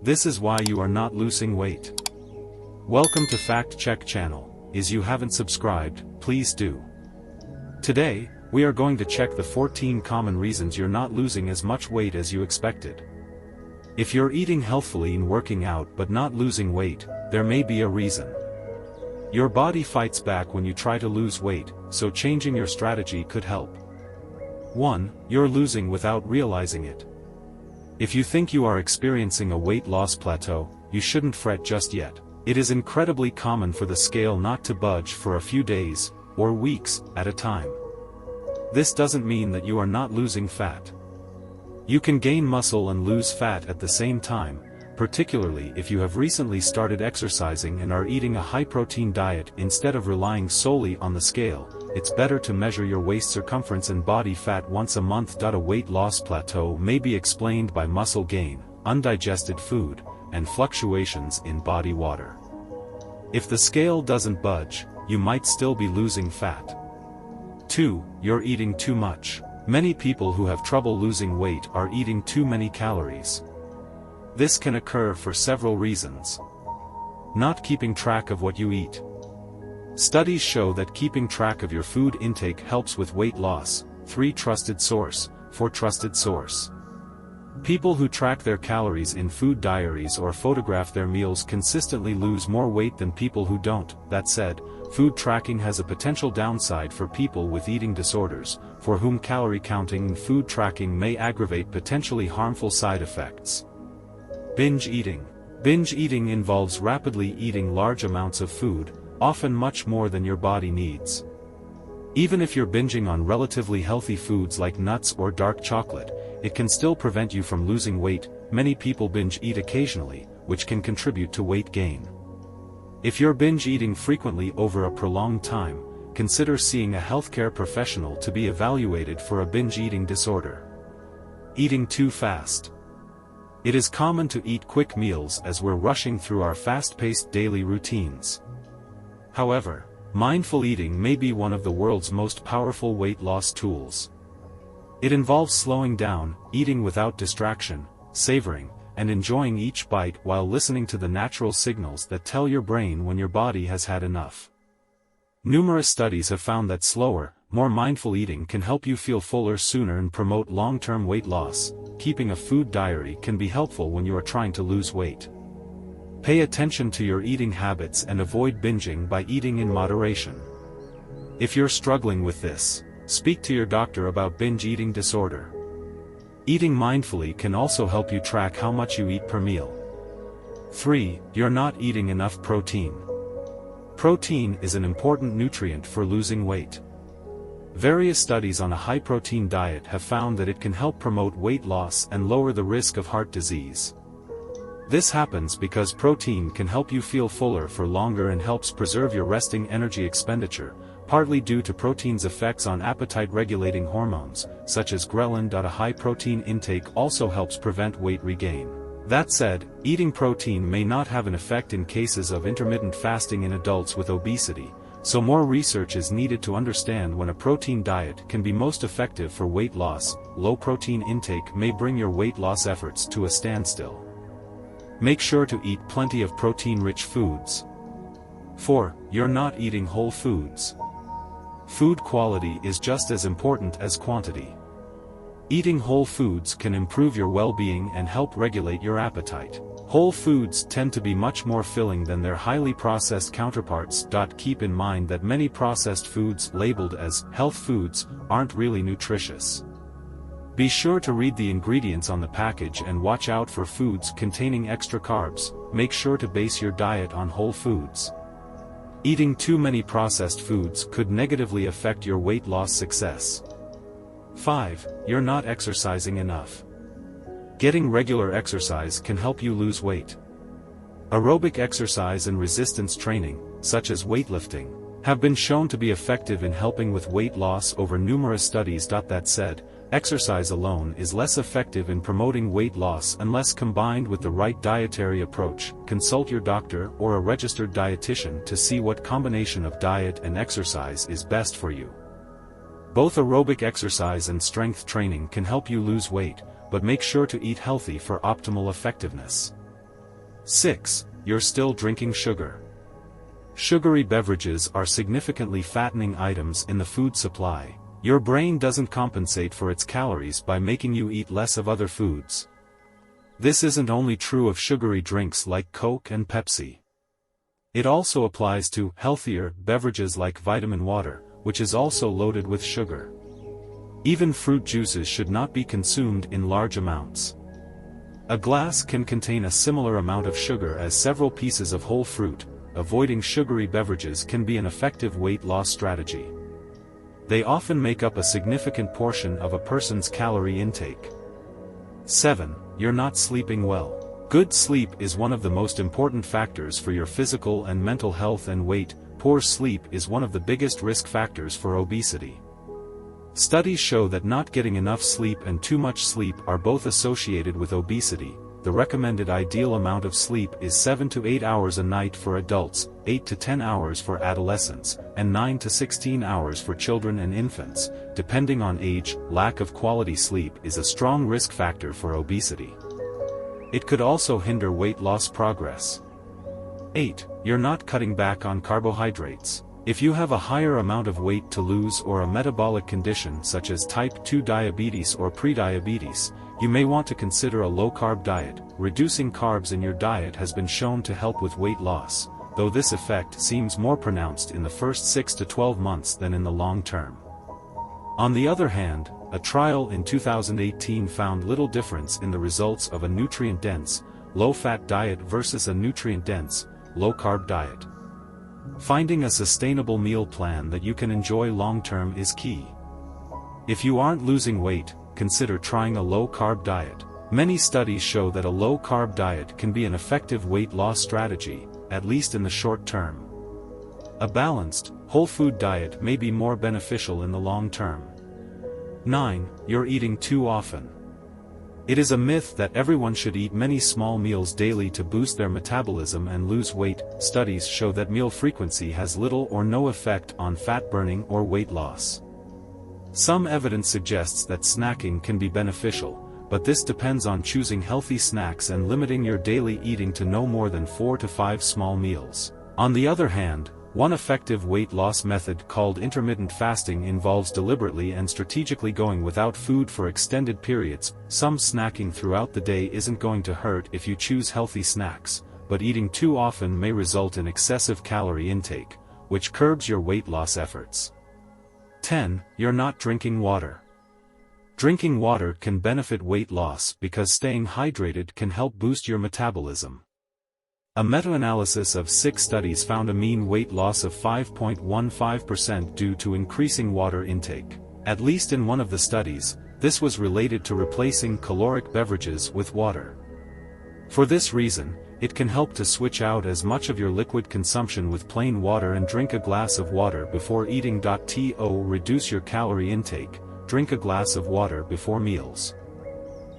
This is why you are not losing weight. Welcome to Fact Check channel. If you haven't subscribed, please do. Today, we are going to check the 14 common reasons you're not losing as much weight as you expected. If you're eating healthfully and working out but not losing weight, there may be a reason. Your body fights back when you try to lose weight, so changing your strategy could help. 1. You're losing without realizing it. If you think you are experiencing a weight loss plateau, you shouldn't fret just yet. It is incredibly common for the scale not to budge for a few days, or weeks, at a time. This doesn't mean that you are not losing fat. You can gain muscle and lose fat at the same time, particularly if you have recently started exercising and are eating a high-protein diet instead of relying solely on the scale. It's better to measure your waist circumference and body fat once a month. A weight loss plateau may be explained by muscle gain, undigested food, and fluctuations in body water. If the scale doesn't budge, you might still be losing fat. 2. You're eating too much. Many people who have trouble losing weight are eating too many calories. This can occur for several reasons. Not keeping track of what you eat. Studies show that keeping track of your food intake helps with weight loss. 3. Trusted source. 4. Trusted source. People who track their calories in food diaries or photograph their meals consistently lose more weight than people who don't. That said, food tracking has a potential downside for people with eating disorders, for whom calorie counting and food tracking may aggravate potentially harmful side effects. Binge eating. Binge eating involves rapidly eating large amounts of food, often much more than your body needs. Even if you're binging on relatively healthy foods like nuts or dark chocolate, it can still prevent you from losing weight. Many people binge eat occasionally, which can contribute to weight gain. If you're binge eating frequently over a prolonged time, consider seeing a healthcare professional to be evaluated for a binge eating disorder. Eating too fast. It is common to eat quick meals as we're rushing through our fast-paced daily routines. However, mindful eating may be one of the world's most powerful weight loss tools. It involves slowing down, eating without distraction, savoring, and enjoying each bite while listening to the natural signals that tell your brain when your body has had enough. Numerous studies have found that slower, more mindful eating can help you feel fuller sooner and promote long-term weight loss. Keeping a food diary can be helpful when you are trying to lose weight. Pay attention to your eating habits and avoid binging by eating in moderation. If you're struggling with this, speak to your doctor about binge eating disorder. Eating mindfully can also help you track how much you eat per meal. 3. You're not eating enough protein. Protein is an important nutrient for losing weight. Various studies on a high-protein diet have found that it can help promote weight loss and lower the risk of heart disease. This happens because protein can help you feel fuller for longer and helps preserve your resting energy expenditure, partly due to protein's effects on appetite-regulating hormones, such as ghrelin. A high-protein intake also helps prevent weight regain. That said, eating protein may not have an effect in cases of intermittent fasting in adults with obesity, so more research is needed to understand when a protein diet can be most effective for weight loss. Low protein intake may bring your weight loss efforts to a standstill. Make sure to eat plenty of protein-rich foods. 4. You're not eating whole foods. Food quality is just as important as quantity. Eating whole foods can improve your well-being and help regulate your appetite. Whole foods tend to be much more filling than their highly processed counterparts. Keep in mind that many processed foods labeled as health foods aren't really nutritious. Be sure to read the ingredients on the package and watch out for foods containing extra carbs. Make sure to base your diet on whole foods. Eating too many processed foods could negatively affect your weight loss success. 5. You're not exercising enough. Getting regular exercise can help you lose weight. Aerobic exercise and resistance training, such as weightlifting, have been shown to be effective in helping with weight loss over numerous studies. That said, exercise alone is less effective in promoting weight loss unless combined with the right dietary approach. Consult your doctor or a registered dietitian to see what combination of diet and exercise is best for you. Both aerobic exercise and strength training can help you lose weight, but make sure to eat healthy for optimal effectiveness. 6. You're still drinking sugar. Sugary beverages are significantly fattening items in the food supply. Your brain doesn't compensate for its calories by making you eat less of other foods. This isn't only true of sugary drinks like Coke and Pepsi. It also applies to healthier beverages like vitamin water, which is also loaded with sugar. Even fruit juices should not be consumed in large amounts. A glass can contain a similar amount of sugar as several pieces of whole fruit. Avoiding sugary beverages can be an effective weight loss strategy. They often make up a significant portion of a person's calorie intake. 7. You're not sleeping well. Good sleep is one of the most important factors for your physical and mental health, and weight. Poor sleep is one of the biggest risk factors for obesity. Studies show that not getting enough sleep and too much sleep are both associated with obesity. The recommended ideal amount of sleep is 7 to 8 hours a night for adults, 8 to 10 hours for adolescents, and 9 to 16 hours for children and infants. Depending on age, lack of quality sleep is a strong risk factor for obesity. It could also hinder weight loss progress. 8. You're not cutting back on carbohydrates. If you have a higher amount of weight to lose or a metabolic condition such as type 2 diabetes or prediabetes, you may want to consider a low-carb diet. Reducing carbs in your diet has been shown to help with weight loss, though this effect seems more pronounced in the first 6 to 12 months than in the long term. On the other hand, a trial in 2018 found little difference in the results of a nutrient-dense, low-fat diet versus a nutrient-dense, low-carb diet. Finding a sustainable meal plan that you can enjoy long-term is key. If you aren't losing weight, consider trying a low-carb diet. Many studies show that a low-carb diet can be an effective weight loss strategy, at least in the short term. A balanced, whole food diet may be more beneficial in the long term. 9. You're eating too often. It is a myth that everyone should eat many small meals daily to boost their metabolism and lose weight. Studies show that meal frequency has little or no effect on fat burning or weight loss. Some evidence suggests that snacking can be beneficial, but this depends on choosing healthy snacks and limiting your daily eating to no more than 4 to 5 small meals. On the other hand, one effective weight loss method called intermittent fasting involves deliberately and strategically going without food for extended periods. Some snacking throughout the day isn't going to hurt if you choose healthy snacks, but eating too often may result in excessive calorie intake, which curbs your weight loss efforts. 10. You're not drinking water. Drinking water can benefit weight loss because staying hydrated can help boost your metabolism. A meta-analysis of 6 studies found a mean weight loss of 5.15% due to increasing water intake. At least in one of the studies, this was related to replacing caloric beverages with water. For this reason, it can help to switch out as much of your liquid consumption with plain water and drink a glass of water before eating. To reduce your calorie intake, drink a glass of water before meals.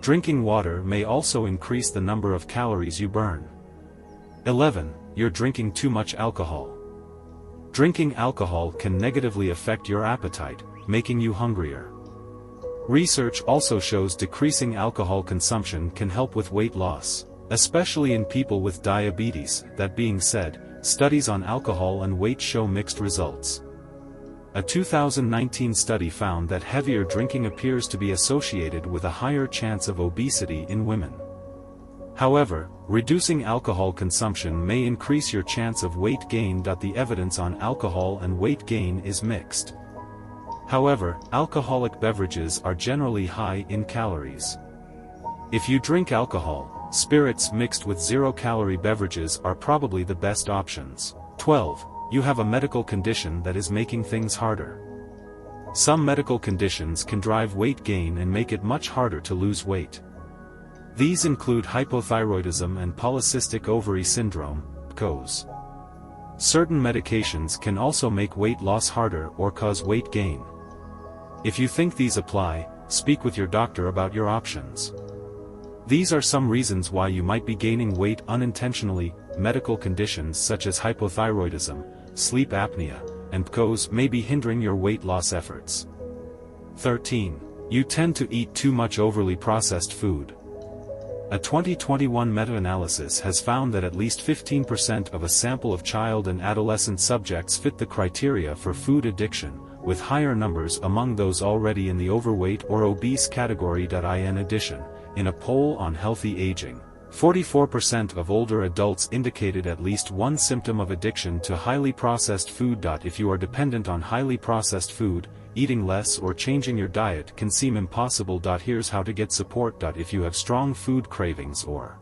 Drinking water may also increase the number of calories you burn. 11. You're drinking too much alcohol. Drinking alcohol can negatively affect your appetite, making you hungrier. Research also shows decreasing alcohol consumption can help with weight loss, especially in people with diabetes. That being said, studies on alcohol and weight show mixed results. A 2019 study found that heavier drinking appears to be associated with a higher chance of obesity in women. However, reducing alcohol consumption may increase your chance of weight gain. The evidence on alcohol and weight gain is mixed. However, alcoholic beverages are generally high in calories. If you drink alcohol, spirits mixed with zero-calorie beverages are probably the best options. 12. You have a medical condition that is making things harder. Some medical conditions can drive weight gain and make it much harder to lose weight. These include hypothyroidism and polycystic ovary syndrome, PCOS. Certain medications can also make weight loss harder or cause weight gain. If you think these apply, speak with your doctor about your options. These are some reasons why you might be gaining weight unintentionally. Medical conditions such as hypothyroidism, sleep apnea, and PCOS may be hindering your weight loss efforts. 13. You tend to eat too much overly processed food. A 2021 meta-analysis has found that at least 15% of a sample of child and adolescent subjects fit the criteria for food addiction, with higher numbers among those already in the overweight or obese category. In addition, in a poll on healthy aging, 44% of older adults indicated at least one symptom of addiction to highly processed food. If you are dependent on highly processed food, eating less or changing your diet can seem impossible. Here's how to get support. If you have strong food cravings or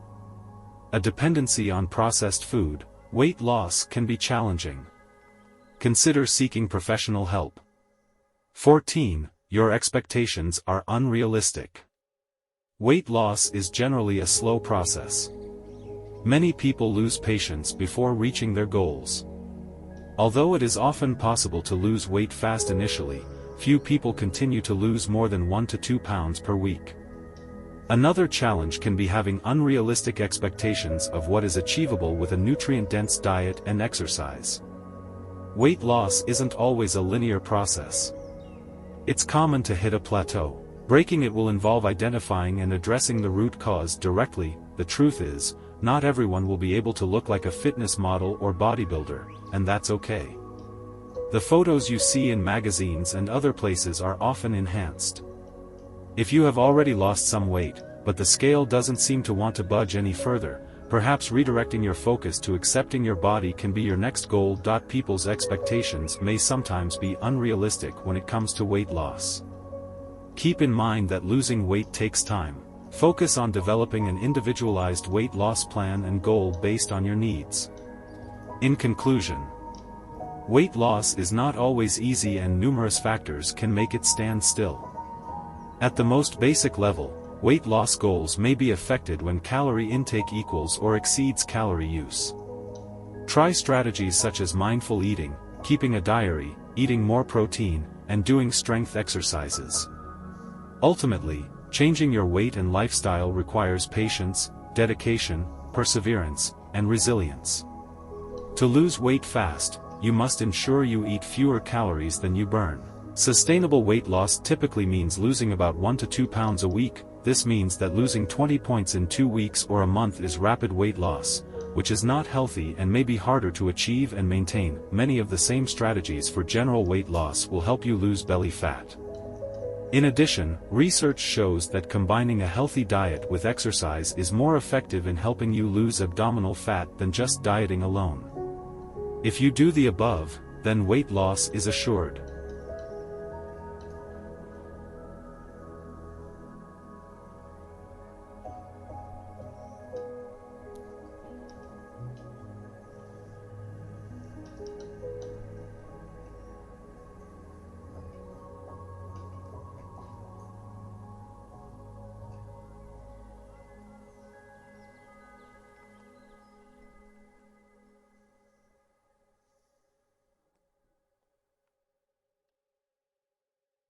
a dependency on processed food, weight loss can be challenging. Consider seeking professional help. 14. Your expectations are unrealistic. Weight loss is generally a slow process. Many people lose patience before reaching their goals. Although it is often possible to lose weight fast initially, few people continue to lose more than 1 to 2 pounds per week. Another challenge can be having unrealistic expectations of what is achievable with a nutrient-dense diet and exercise. Weight loss isn't always a linear process. It's common to hit a plateau. Breaking it will involve identifying and addressing the root cause directly. The truth is, not everyone will be able to look like a fitness model or bodybuilder, and that's okay. The photos you see in magazines and other places are often enhanced. If you have already lost some weight, but the scale doesn't seem to want to budge any further, perhaps redirecting your focus to accepting your body can be your next goal. People's expectations may sometimes be unrealistic when it comes to weight loss. Keep in mind that losing weight takes time. Focus on developing an individualized weight loss plan and goal based on your needs. In conclusion, weight loss is not always easy and numerous factors can make it stand still. At the most basic level, weight loss goals may be affected when calorie intake equals or exceeds calorie use. Try strategies such as mindful eating, keeping a diary, eating more protein, and doing strength exercises. Ultimately, changing your weight and lifestyle requires patience, dedication, perseverance, and resilience. To lose weight fast, you must ensure you eat fewer calories than you burn. Sustainable weight loss typically means losing about 1 to 2 pounds a week. This means that losing 20 points in 2 weeks or a month is rapid weight loss, which is not healthy and may be harder to achieve and maintain. Many of the same strategies for general weight loss will help you lose belly fat. In addition, research shows that combining a healthy diet with exercise is more effective in helping you lose abdominal fat than just dieting alone. If you do the above, then weight loss is assured.